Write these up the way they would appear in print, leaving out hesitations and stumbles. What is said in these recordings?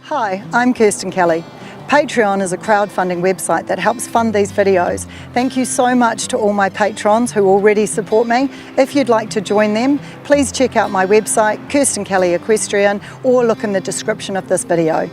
Hi, I'm Kirstin Kelly. Patreon is a crowdfunding website that helps fund these videos. Thank you so much to all my patrons who already support me. If you'd like to join them, please check out my website, Kirstin Kelly Equestrian, or look in the description of this video.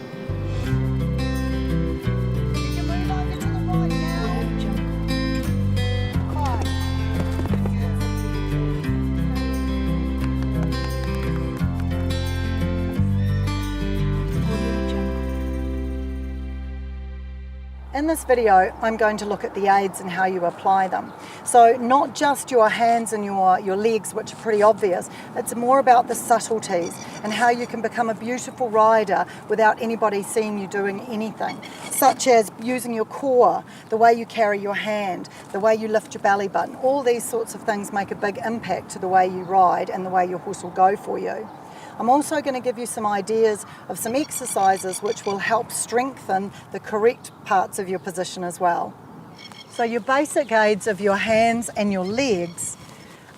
In this video, I'm going to look at the aids and how you apply them. So not just your hands and your legs, which are pretty obvious, it's more about the subtleties and how you can become a beautiful rider without anybody seeing you doing anything, such as using your core, the way you carry your hand, the way you lift your belly button. All these sorts of things make a big impact to the way you ride and the way your horse will go for you. I'm also going to give you some ideas of some exercises which will help strengthen the correct parts of your position as well. So your basic aids of your hands and your legs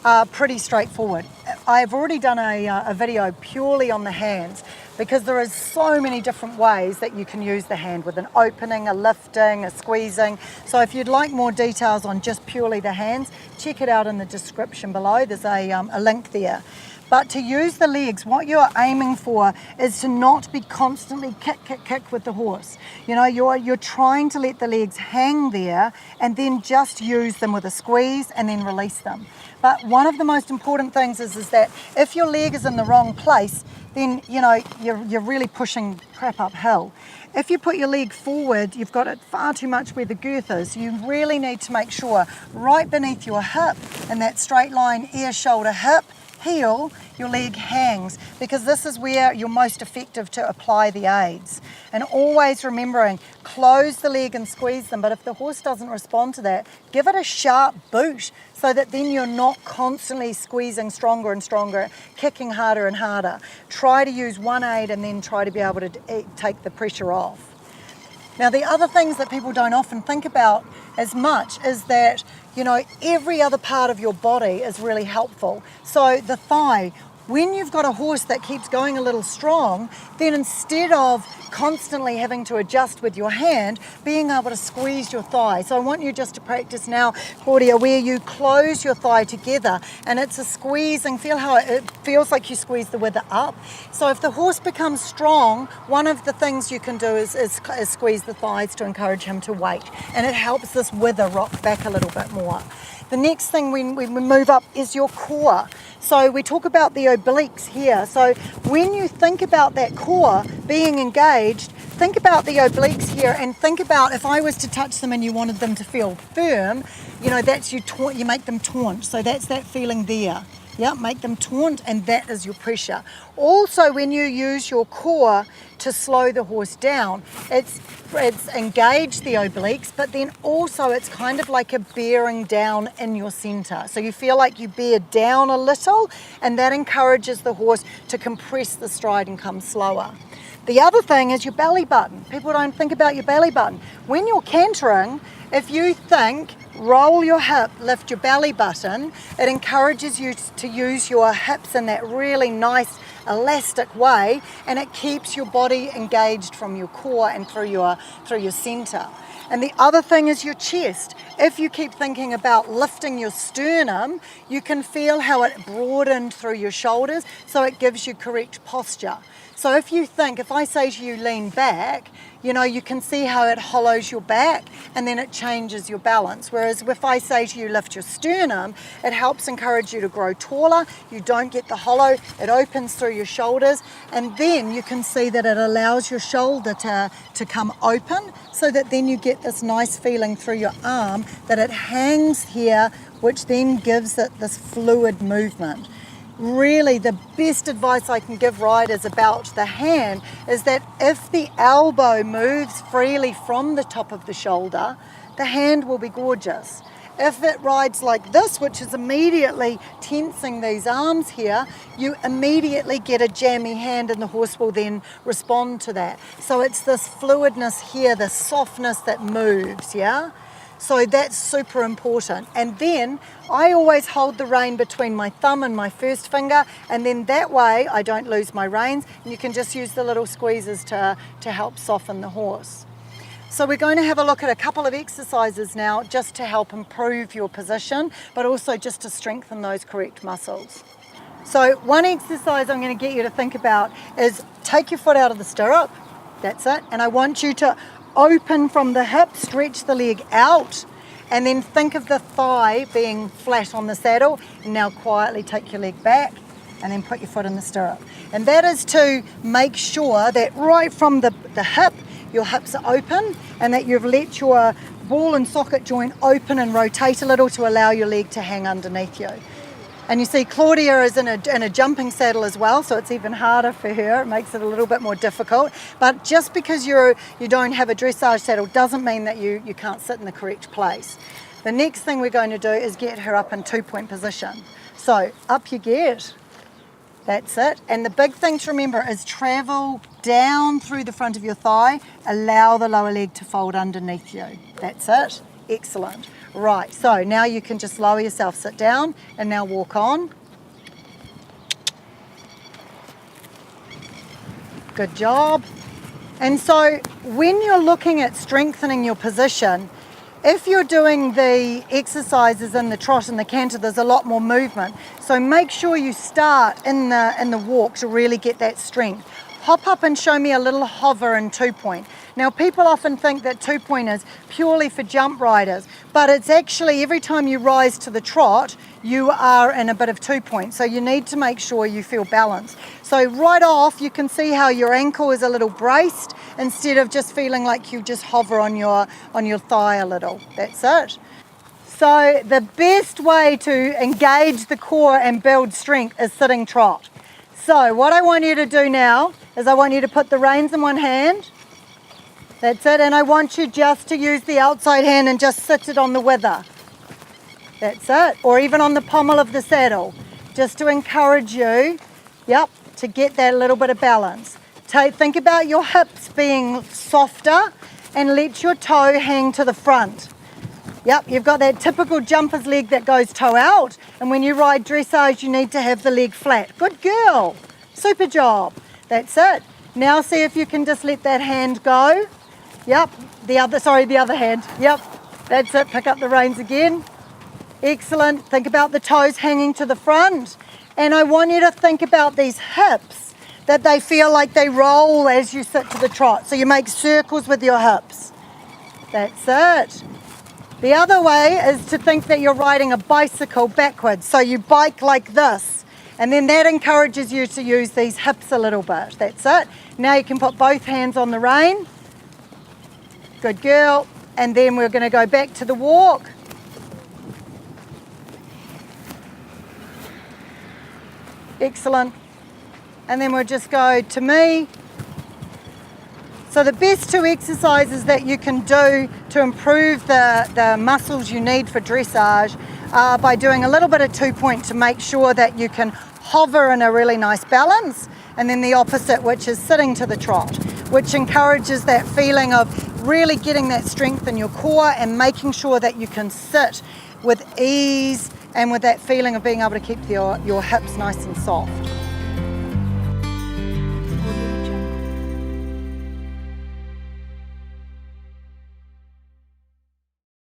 are pretty straightforward. I've already done a video purely on the hands because there is so many different ways that you can use the hand, with an opening, a lifting, a squeezing. So if you'd like more details on just purely the hands, check it out in the description below. There's a link there. But to use the legs, what you're aiming for is to not be constantly kick with the horse. You know, you're trying to let the legs hang there and then just use them with a squeeze and then release them. But one of the most important things is that if your leg is in the wrong place, then you're really pushing crap uphill. If you put your leg forward, you've got it far too much where the girth is. You really need to make sure right beneath your hip, in that straight line, ear, shoulder, hip, heel, your leg hangs, because this is where you're most effective to apply the aids. And always remembering, close the leg and squeeze them, but if the horse doesn't respond to that, give it a sharp boot so that then you're not constantly squeezing stronger and stronger, kicking harder and harder. Try to use one aid and then try to be able to take the pressure off. Now, the other things that people don't often think about as much is that, every other part of your body is really helpful. So the thigh, when you've got a horse that keeps going a little strong, then instead of constantly having to adjust with your hand, being able to squeeze your thigh. So I want you just to practice now, Claudia, where you close your thigh together and it's a squeezing. Feel how it feels like you squeeze the wither up. So if the horse becomes strong, one of the things you can do is squeeze the thighs to encourage him to wait. And it helps this wither rock back a little bit more. The next thing when we move up is your core. So we talk about the obliques here. So when you think about that core being engaged, think about the obliques here and think about if I was to touch them and you wanted them to feel firm, that's you make them taunt. So that's that feeling there. Yeah, make them taunt, and that is your pressure. Also, when you use your core to slow the horse down, it's engage the obliques, but then also it's kind of like a bearing down in your center. So you feel like you bear down a little, and that encourages the horse to compress the stride and come slower. The other thing is your belly button. People don't think about your belly button. When you're cantering, if you think, roll your hip, lift your belly button, it encourages you to use your hips in that really nice elastic way, and it keeps your body engaged from your core and through your center. And the other thing is your chest. If you keep thinking about lifting your sternum, you can feel how it broadened through your shoulders, so it gives you correct posture. So if I say to you lean back, you can see how it hollows your back and then it changes your balance. Whereas if I say to you lift your sternum, it helps encourage you to grow taller. You don't get the hollow, it opens through your shoulders, and then you can see that it allows your shoulder to come open, so that then you get this nice feeling through your arm that it hangs here, which then gives it this fluid movement. Really, the best advice I can give riders about the hand is that if the elbow moves freely from the top of the shoulder, the hand will be gorgeous. If it rides like this, which is immediately tensing these arms here, you immediately get a jammy hand and the horse will then respond to that. So it's this fluidness here, the softness that moves, yeah? So that's super important. And then I always hold the rein between my thumb and my first finger, and then that way I don't lose my reins, and you can just use the little squeezes to help soften the horse. So we're going to have a look at a couple of exercises now just to help improve your position, but also just to strengthen those correct muscles. So one exercise I'm going to get you to think about is take your foot out of the stirrup, that's it, and I want you to open from the hip, stretch the leg out, and then think of the thigh being flat on the saddle, and now quietly take your leg back and then put your foot in the stirrup. And that is to make sure that right from the hip, your hips are open and that you've let your ball and socket joint open and rotate a little to allow your leg to hang underneath you. And you see Claudia is in a jumping saddle as well, so it's even harder for her. It makes it a little bit more difficult. But just because you don't have a dressage saddle doesn't mean that you can't sit in the correct place. The next thing we're going to do is get her up in 2-point position. So up you get. That's it. And the big thing to remember is travel down through the front of your thigh. Allow the lower leg to fold underneath you. That's it. Excellent. Right, so now you can just lower yourself, sit down, and now walk on. Good job. And so when you're looking at strengthening your position, if you're doing the exercises in the trot and the canter, there's a lot more movement. So make sure you start in the walk to really get that strength. Hop up and show me a little hover in 2-point. Now people often think that 2-point is purely for jump riders, but it's actually every time you rise to the trot, you are in a bit of 2-point. So you need to make sure you feel balanced. So right off, you can see how your ankle is a little braced instead of just feeling like you just hover on your thigh a little. That's it. So the best way to engage the core and build strength is sitting trot. So what I want you to do now is I want you to put the reins in one hand. That's it, and I want you just to use the outside hand and just sit it on the wither. That's it, or even on the pommel of the saddle, just to encourage you, to get that little bit of balance. Think about your hips being softer and let your toe hang to the front. You've got that typical jumper's leg that goes toe out, and when you ride dressage, you need to have the leg flat. Good girl, super job. That's it. Now see if you can just let that hand go. The other hand. That's it, pick up the reins again. Excellent. Think about the toes hanging to the front. And I want you to think about these hips, that they feel like they roll as you sit to the trot. So you make circles with your hips. That's it. The other way is to think that you're riding a bicycle backwards. So you bike like this. And then that encourages you to use these hips a little bit. That's it. Now you can put both hands on the rein. Good girl. And then we're going to go back to the walk. Excellent. And then we'll just go to me. So the best 2 exercises that you can do to improve the muscles you need for dressage are by doing a little bit of 2-point to make sure that you can hover in a really nice balance, and then the opposite, which is sitting to the trot, which encourages that feeling of really getting that strength in your core and making sure that you can sit with ease and with that feeling of being able to keep your hips nice and soft.